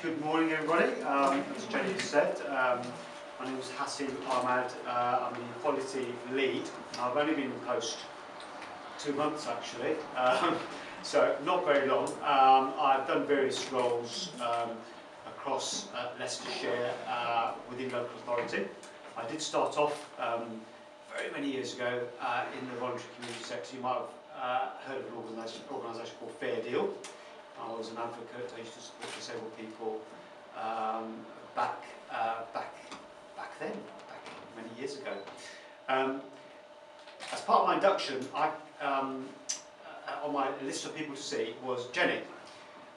Good morning, everybody. As Jenny said, my name is Hasib Ahmad. I'm the quality lead. I've only been in post 2 months, actually, so not very long. I've done various roles across Leicestershire within local authority. I did start off very many years ago in the voluntary community sector. You might have heard of an organisation called Fair Deal. I was an advocate. I used to support disabled people back then, many years ago. As part of my induction, on my list of people to see was Jenny,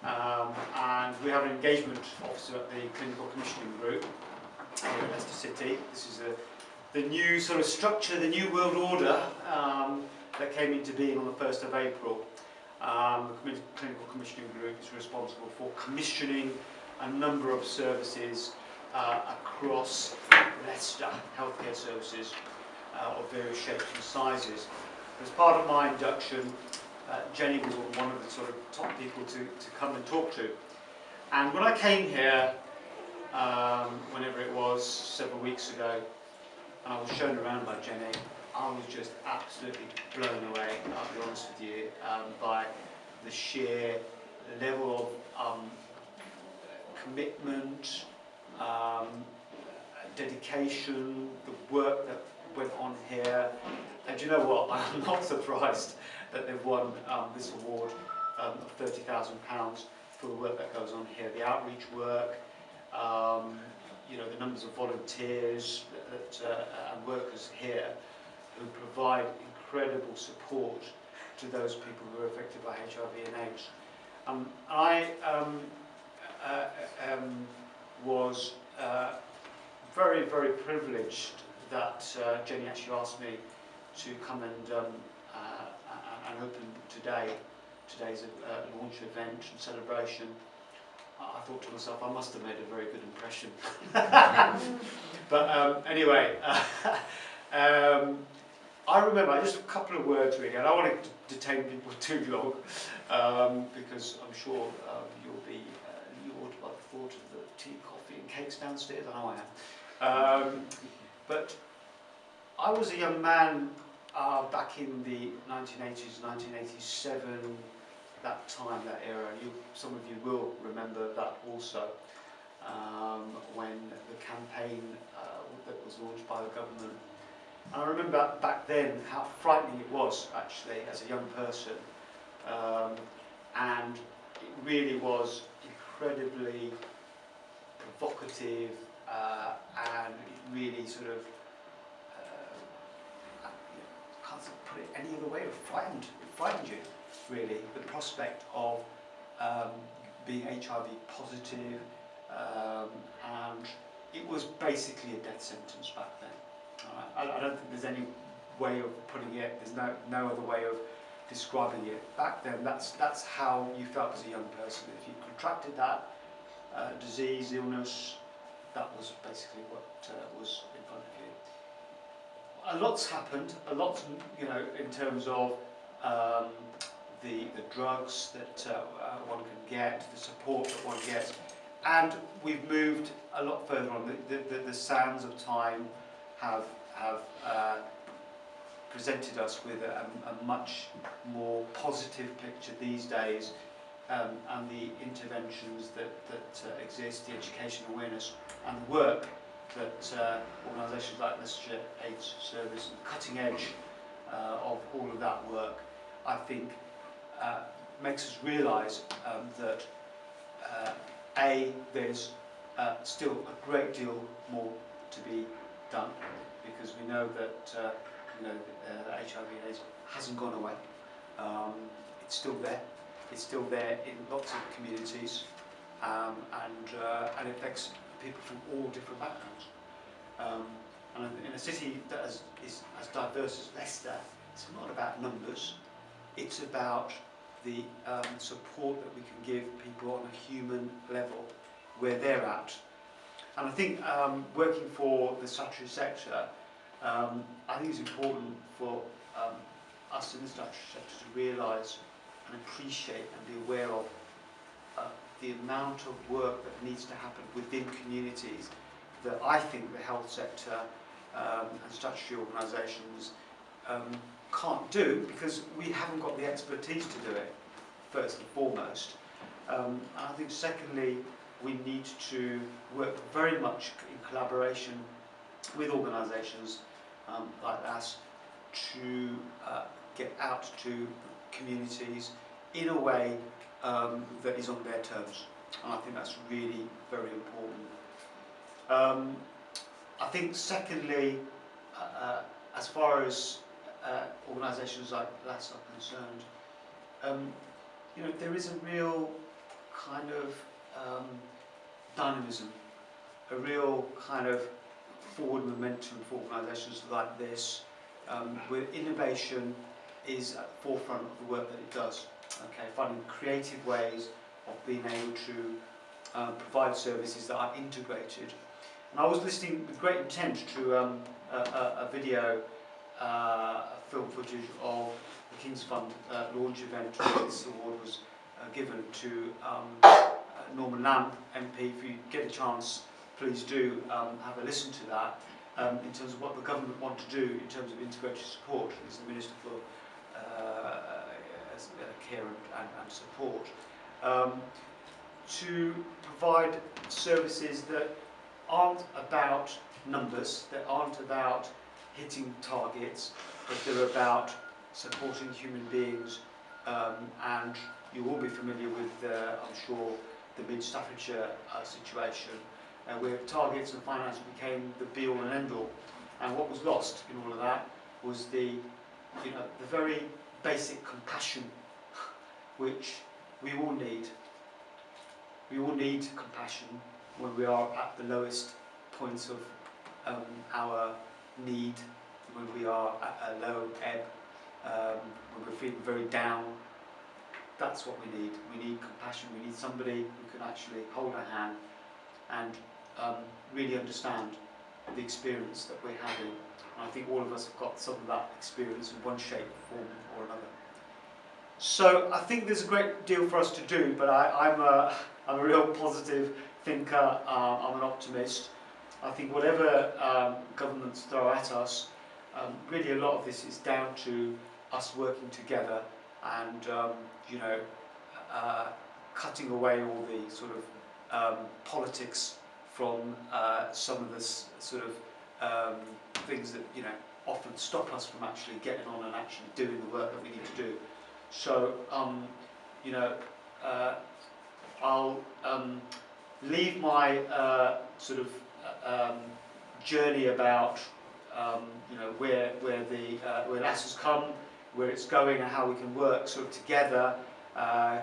and we have an engagement officer at the Clinical Commissioning Group here in Leicester City. This is the new sort of structure, the new world order that came into being on the 1st of April. The Clinical Commissioning Group is responsible for commissioning a number of services across Leicester, healthcare services of various shapes and sizes. As part of my induction, Jenny was one of the sort of top people to come and talk to. And when I came here, whenever it was, several weeks ago, and I was shown around by Jenny, I was just absolutely blown away, I'll be honest with you, by the sheer level of commitment, dedication, the work that went on here. And you know what, I'm not surprised that they've won this award of £30,000 for the work that goes on here. The outreach work, you know, the numbers of volunteers and workers here who provide incredible support to those people who are affected by HIV and AIDS. I was very, very privileged that Jenny actually asked me to come and open today's launch event and celebration. I thought to myself, I must have made a very good impression. But anyway, I remember, just a couple of words really. I don't want to detain people too long because I'm sure you'll be lured by the thought of the tea, coffee and cakes downstairs. I know I am. But I was a young man back in the 1980s, 1987, that time, that era. Some of you will remember that also, when the campaign that was launched by the government. And I remember back then how frightening it was, actually, as a young person. And it really was incredibly provocative and it really sort of, can't put it any other way, it frightened you, really, with the prospect of being HIV positive, and it was basically a death sentence back then. I don't think there's any way of putting it, there's no other way of describing it. Back then, that's how you felt as a young person. If you contracted that disease, illness, that was basically what was in front of you. A lot's happened, a lot, you know, in terms of the drugs that one can get, the support that one gets, and we've moved a lot further on. The sands of time have presented us with a much more positive picture these days, and the interventions that exist, the education awareness and the work that organisations like Leicestershire AIDS Service, and the cutting edge of all of that work, I think makes us realise that there's still a great deal more to be done, because we know that HIV and AIDS hasn't gone away. It's still there. It's still there in lots of communities, and it affects people from all different backgrounds. And in a city that is as diverse as Leicester, it's not about numbers. It's about the support that we can give people on a human level where they're at. And I think working for the statutory sector, I think it's important for us in the statutory sector to realise and appreciate and be aware of the amount of work that needs to happen within communities that I think the health sector and statutory organisations can't do, because we haven't got the expertise to do it, first and foremost. And I think secondly, we need to work very much in collaboration with organisations like LASS to get out to communities in a way that is on their terms. And I think that's really very important. I think secondly, as far as organisations like LASS are concerned, you know, there is a real kind of dynamism, a real kind of forward momentum for organisations like this, where innovation is at the forefront of the work that it does. Okay, finding creative ways of being able to provide services that are integrated. And I was listening with great intent to a video, film footage of the King's Fund launch event where this award was given to Norman Lamb MP. If you get a chance, please do have a listen to that in terms of what the government want to do in terms of integrated support. He's the Minister for Care and Support. To provide services that aren't about numbers, that aren't about hitting targets, but they're about supporting human beings. And you will be familiar with, I'm sure, the Mid-Staffordshire situation, where targets and finance became the be-all and end-all. And what was lost in all of that was the very basic compassion which we all need. We all need compassion when we are at the lowest points of our need, when we are at a low ebb, when we're feeling very down. That's what we need. We need compassion. We need somebody who can actually hold our hand and really understand the experience that we're having. And I think all of us have got some of that experience in one shape, form or another. So I think there's a great deal for us to do, but I'm a real positive thinker. I'm an optimist. I think whatever governments throw at us, really a lot of this is down to us working together and cutting away all the sort of politics from some of this sort of things that often stop us from actually getting on and actually doing the work that we need to do. So I'll leave my sort of journey about where LASS has come, where it's going, and how we can work sort of together,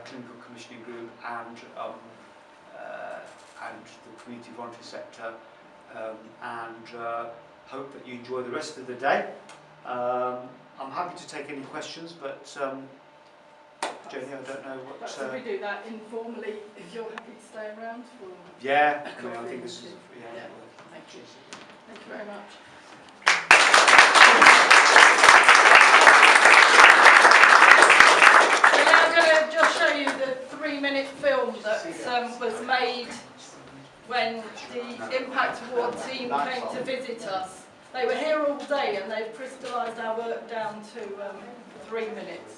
clinical commissioning group and the community voluntary sector, and hope that you enjoy the rest of the day. I'm happy to take any questions, but Jenny, I don't know what. Should we do that informally if you're happy to stay around? For yeah, I think this is. Yeah. Thank you. Thank you very much. We're now going to just show you the 3-minute film that was made when the Impact Award team came to visit us. They were here all day and they've crystallised our work down to 3 minutes.